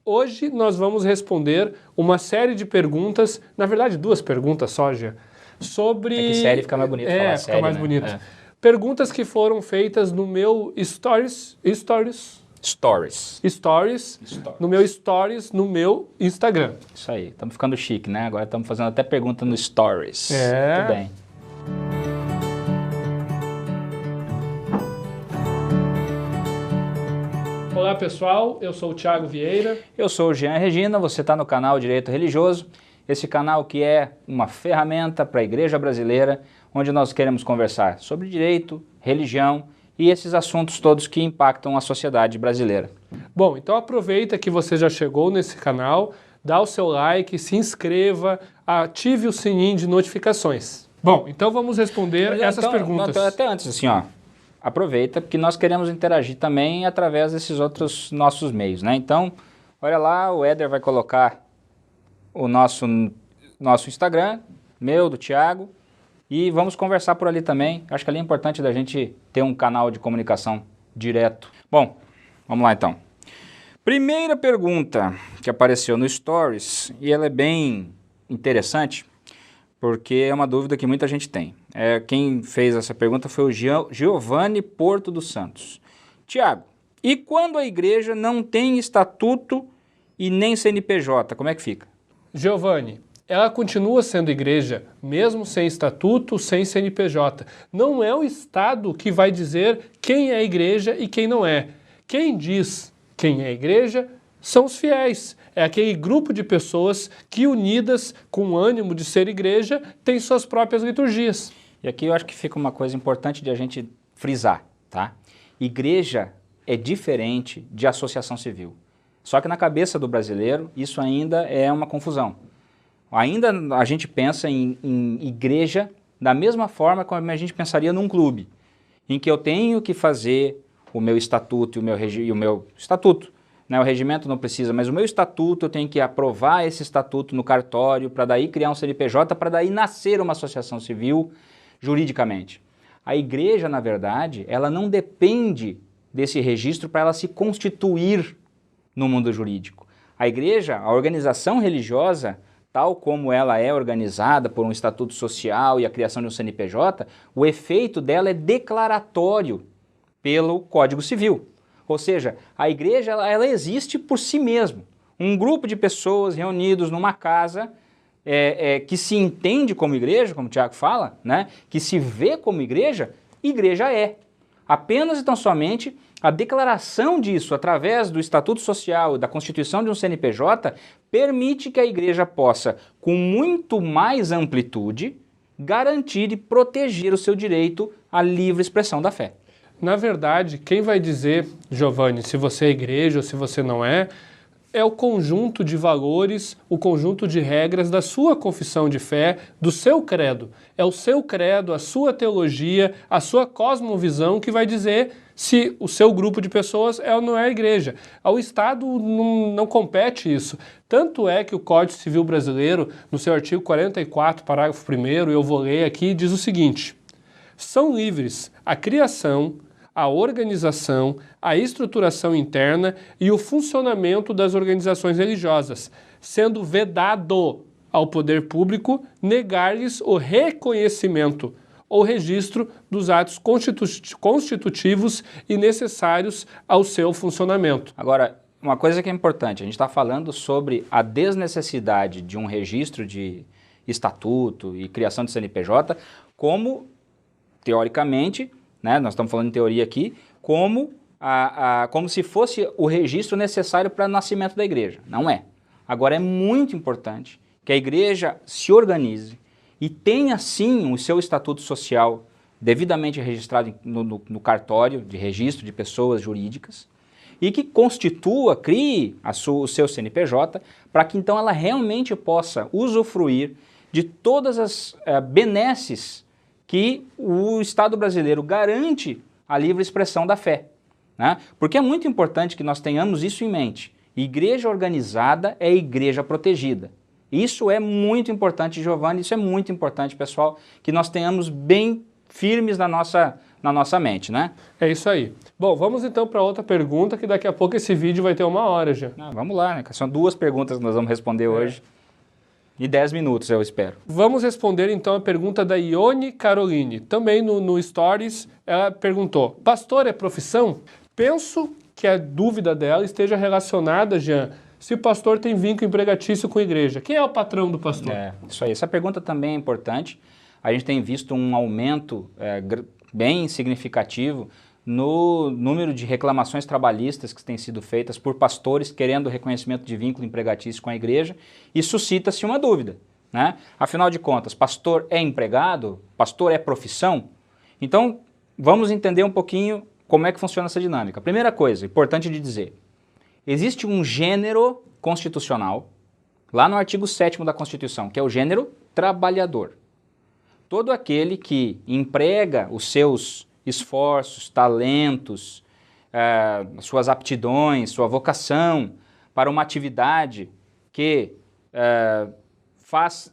Hoje nós vamos responder uma série de perguntas, na verdade 2 perguntas só, Gia, sobre... É que série fica mais bonito falar série, fica mais né? bonito. Perguntas que foram feitas no meu Stories, no meu Stories, no meu Instagram. Isso aí, estamos ficando chique, né? Agora estamos fazendo até pergunta no Stories. Muito bem. Olá pessoal, eu sou o Thiago Vieira. Eu sou o Jean Regina, você está no canal Direito Religioso, esse canal que é uma ferramenta para a Igreja Brasileira, onde nós queremos conversar sobre direito, religião e esses assuntos todos que impactam a sociedade brasileira. Bom, então aproveita que você já chegou nesse canal, dá o seu like, se inscreva, ative o sininho de notificações. Bom, então vamos responder essas perguntas. Até antes, assim, ó, aproveita, porque nós queremos interagir também através desses outros nossos meios, né? Então, olha lá, o Éder vai colocar o nosso Instagram, meu, do Thiago, e vamos conversar por ali também. Acho que ali é importante da gente ter um canal de comunicação direto. Bom, vamos lá então. Primeira pergunta que apareceu no Stories, e ela é bem interessante, porque é uma dúvida que muita gente tem. Quem fez essa pergunta foi o Giovanni Porto dos Santos. Tiago, e quando a igreja não tem estatuto e nem CNPJ, como é que fica? Giovanni, ela continua sendo igreja, mesmo sem estatuto, sem CNPJ. Não é o Estado que vai dizer quem é igreja e quem não é. Quem diz quem é igreja são os fiéis. É aquele grupo de pessoas que, unidas com o ânimo de ser igreja, têm suas próprias liturgias. E aqui eu acho que fica uma coisa importante de a gente frisar, tá? Igreja é diferente de associação civil. Só que na cabeça do brasileiro, isso ainda é uma confusão. Ainda a gente pensa em igreja da mesma forma como a gente pensaria num clube, em que eu tenho que fazer o meu estatuto e o meu estatuto. Né, o regimento não precisa, mas o meu estatuto eu tenho que aprovar esse estatuto no cartório para daí criar um CNPJ, para daí nascer uma associação civil juridicamente. A igreja, na verdade, ela não depende desse registro para ela se constituir no mundo jurídico. A igreja, a organização religiosa, tal como ela é organizada por um estatuto social e a criação de um CNPJ, o efeito dela é declaratório pelo Código Civil. Ou seja, a igreja ela existe por si mesma. Um grupo de pessoas reunidos numa casa que se entende como igreja, como o Tiago fala, né? Que se vê como igreja, igreja é. Apenas e tão somente a declaração disso através do Estatuto Social e da constituição de um CNPJ permite que a igreja possa, com muito mais amplitude, garantir e proteger o seu direito à livre expressão da fé. Na verdade, quem vai dizer, Giovanni, se você é igreja ou se você não é o conjunto de valores, o conjunto de regras da sua confissão de fé, do seu credo. É o seu credo, a sua teologia, a sua cosmovisão que vai dizer se o seu grupo de pessoas é ou não é a igreja. Ao Estado não compete isso. Tanto é que o Código Civil Brasileiro, no seu artigo 44, parágrafo 1º, eu vou ler aqui, diz o seguinte: são livres a criação, a organização, a estruturação interna e o funcionamento das organizações religiosas, sendo vedado ao poder público negar-lhes o reconhecimento ou registro dos atos constitutivos e necessários ao seu funcionamento. Agora, uma coisa que é importante, a gente está falando sobre a desnecessidade de um registro de estatuto e criação de CNPJ como, teoricamente, né, nós estamos falando em teoria aqui, como se fosse o registro necessário para o nascimento da igreja. Não é. Agora é muito importante que a igreja se organize e tenha sim o seu estatuto social devidamente registrado no cartório de registro de pessoas jurídicas e que constitua, crie o seu CNPJ para que então ela realmente possa usufruir de todas as benesses que o Estado brasileiro garante a livre expressão da fé, né? Porque é muito importante que nós tenhamos isso em mente. Igreja organizada é igreja protegida. Isso é muito importante, Giovanni, isso é muito importante, pessoal, que nós tenhamos bem firmes na nossa na nossa mente, né? É isso aí. Bom, vamos então para outra pergunta, que daqui a pouco esse vídeo vai ter 1 hora já. Vamos lá, né? São 2 perguntas que nós vamos responder hoje. E 10 minutos, eu espero. Vamos responder então a pergunta da Ione Caroline. Também no Stories, ela perguntou: pastor é profissão? Penso que a dúvida dela esteja relacionada, Jean, se o pastor tem vínculo empregatício com a igreja. Quem é o patrão do pastor? Isso aí. Essa pergunta também é importante. A gente tem visto um aumento bem significativo no número de reclamações trabalhistas que têm sido feitas por pastores querendo reconhecimento de vínculo empregatício com a igreja, e suscita-se uma dúvida, né? Afinal de contas, pastor é empregado? Pastor é profissão? Então, vamos entender um pouquinho como é que funciona essa dinâmica. Primeira coisa, importante de dizer, existe um gênero constitucional, lá no artigo 7º da Constituição, que é o gênero trabalhador. Todo aquele que emprega os seus esforços, talentos, suas aptidões, sua vocação para uma atividade que faz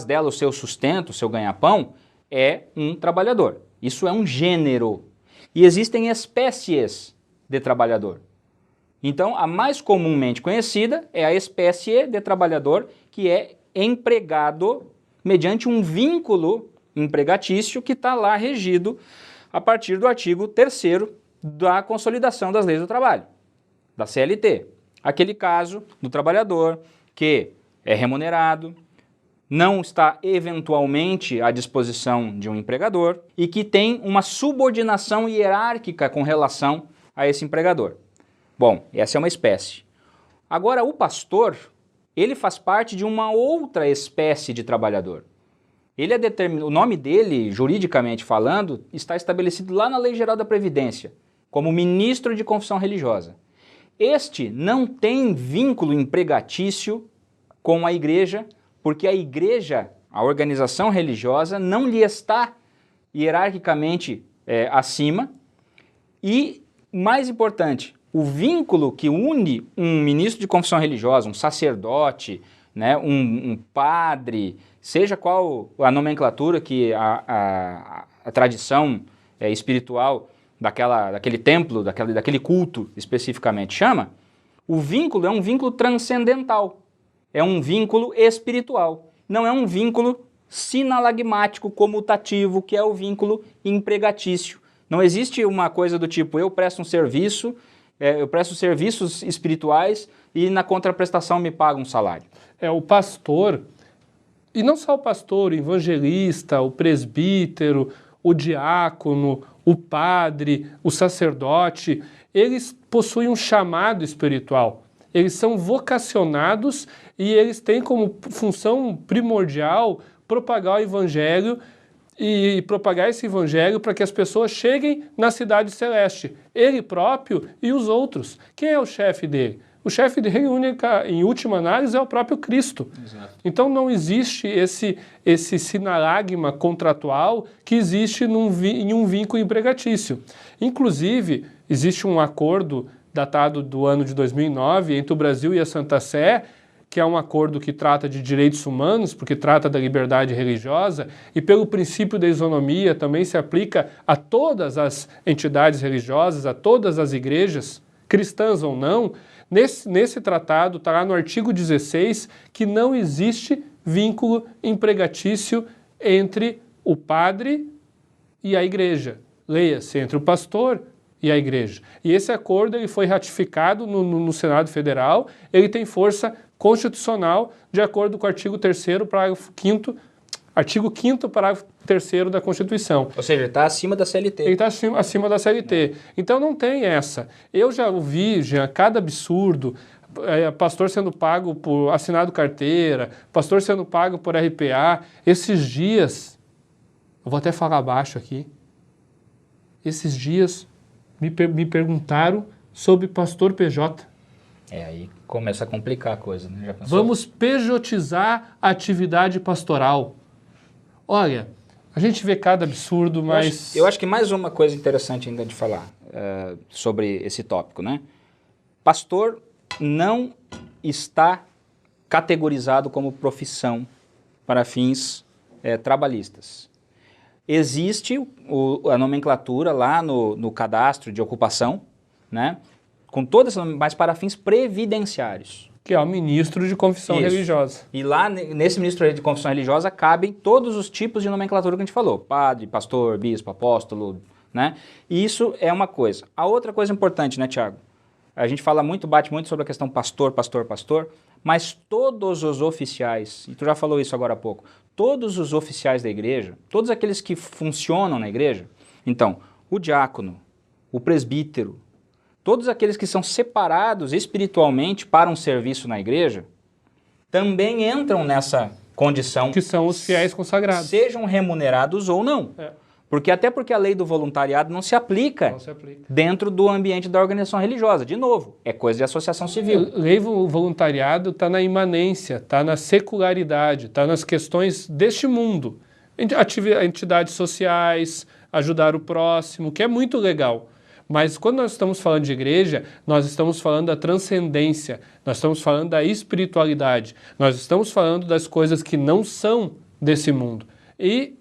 dela o seu sustento, o seu ganha-pão, é um trabalhador. Isso é um gênero. E existem espécies de trabalhador. Então, a mais comumente conhecida é a espécie de trabalhador que é empregado mediante um vínculo empregatício que está lá regido a partir do artigo 3º da Consolidação das Leis do Trabalho, da CLT. Aquele caso do trabalhador que é remunerado, não está eventualmente à disposição de um empregador e que tem uma subordinação hierárquica com relação a esse empregador. Bom, essa é uma espécie. Agora, o pastor, ele faz parte de uma outra espécie de trabalhador. Ele o nome dele, juridicamente falando, está estabelecido lá na Lei Geral da Previdência, como ministro de confissão religiosa. Este não tem vínculo empregatício com a igreja, porque a igreja, a organização religiosa, não lhe está hierarquicamente acima. E, mais importante, o vínculo que une um ministro de confissão religiosa, um sacerdote, né, um padre, seja qual a nomenclatura que a tradição espiritual daquele templo, daquele culto especificamente chama, o vínculo é um vínculo transcendental, é um vínculo espiritual, não é um vínculo sinalagmático, comutativo, que é o vínculo empregatício. Não existe uma coisa do tipo, eu presto um serviço, eu presto serviços espirituais e na contraprestação me paga um salário. O pastor, e não só o pastor, o evangelista, o presbítero, o diácono, o padre, o sacerdote, eles possuem um chamado espiritual. Eles são vocacionados e eles têm como função primordial propagar o evangelho e propagar esse evangelho para que as pessoas cheguem na cidade celeste. Ele próprio e os outros. Quem é o chefe dele? O chefe dele, em última análise, é o próprio Cristo. Exato. Então não existe esse sinalagma contratual que existe em um vínculo empregatício. Inclusive, existe um acordo datado do ano de 2009 entre o Brasil e a Santa Sé, que é um acordo que trata de direitos humanos, porque trata da liberdade religiosa, e pelo princípio da isonomia também se aplica a todas as entidades religiosas, a todas as igrejas, cristãs ou não. Nesse tratado, está lá no artigo 16, que não existe vínculo empregatício entre o padre e a igreja. Leia-se, entre o pastor e a igreja. E esse acordo ele foi ratificado no Senado Federal, ele tem força constitucional de acordo com o artigo 3º, parágrafo 5º, artigo 5º, parágrafo 3º da Constituição. Ou seja, ele está acima da CLT. Ele está acima da CLT. Então não tem essa. Eu já ouvi cada absurdo, pastor sendo pago por assinado carteira, pastor sendo pago por RPA. Esses dias, eu vou até falar baixo aqui, esses dias me perguntaram sobre pastor PJ. Aí começa a complicar a coisa, né? Já pensou? Vamos pejotizar a atividade pastoral. Olha, a gente vê cada absurdo, mas... Eu acho que mais uma coisa interessante ainda de falar sobre esse tópico, né? Pastor não está categorizado como profissão para fins trabalhistas. existe a nomenclatura lá no cadastro de ocupação, né? Com todas essas, mas para fins previdenciários. Que é o ministro de confissão Isso. religiosa. E lá, nesse ministro de confissão religiosa, cabem todos os tipos de nomenclatura que a gente falou. Padre, pastor, bispo, apóstolo, né? E isso é uma coisa. A outra coisa importante, né, Tiago? A gente bate muito sobre a questão pastor, pastor, pastor, mas todos os oficiais, e tu já falou isso agora há pouco, todos os oficiais da igreja, todos aqueles que funcionam na igreja, então, o diácono, o presbítero, todos aqueles que são separados espiritualmente para um serviço na igreja, também entram nessa condição. Que são os fiéis consagrados. Sejam remunerados ou não. Até porque a lei do voluntariado não se aplica dentro do ambiente da organização religiosa. De novo, é coisa de associação civil. Lei do voluntariado está na imanência, está na secularidade, está nas questões deste mundo. Entidades sociais, ajudar o próximo, que é muito legal. Mas quando nós estamos falando de igreja, nós estamos falando da transcendência, nós estamos falando da espiritualidade, nós estamos falando das coisas que não são desse mundo. E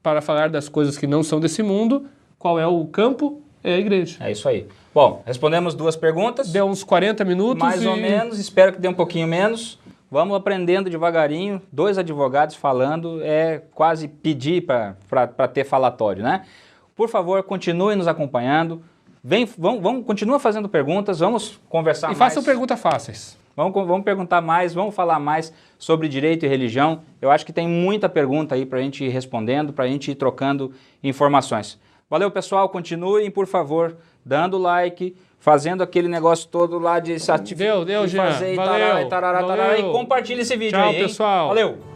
para falar das coisas que não são desse mundo, qual é o campo? É a igreja. É isso aí. Bom, respondemos 2 perguntas. Deu uns 40 minutos. Mais ou menos, espero que dê um pouquinho menos. Vamos aprendendo devagarinho. 2 advogados falando é quase pedir para ter falatório, né? Por favor, continue nos acompanhando. Continua fazendo perguntas, vamos conversar mais. E façam perguntas fáceis. Vamos perguntar mais, vamos falar mais sobre direito e religião. Eu acho que tem muita pergunta aí para a gente ir respondendo, para a gente ir trocando informações. Valeu, pessoal. Continuem, por favor, dando like, fazendo aquele negócio todo lá de Deu, Jean. fazer Valeu, e tarará, e compartilhe esse vídeo Tchau, aí, hein? pessoal. Valeu.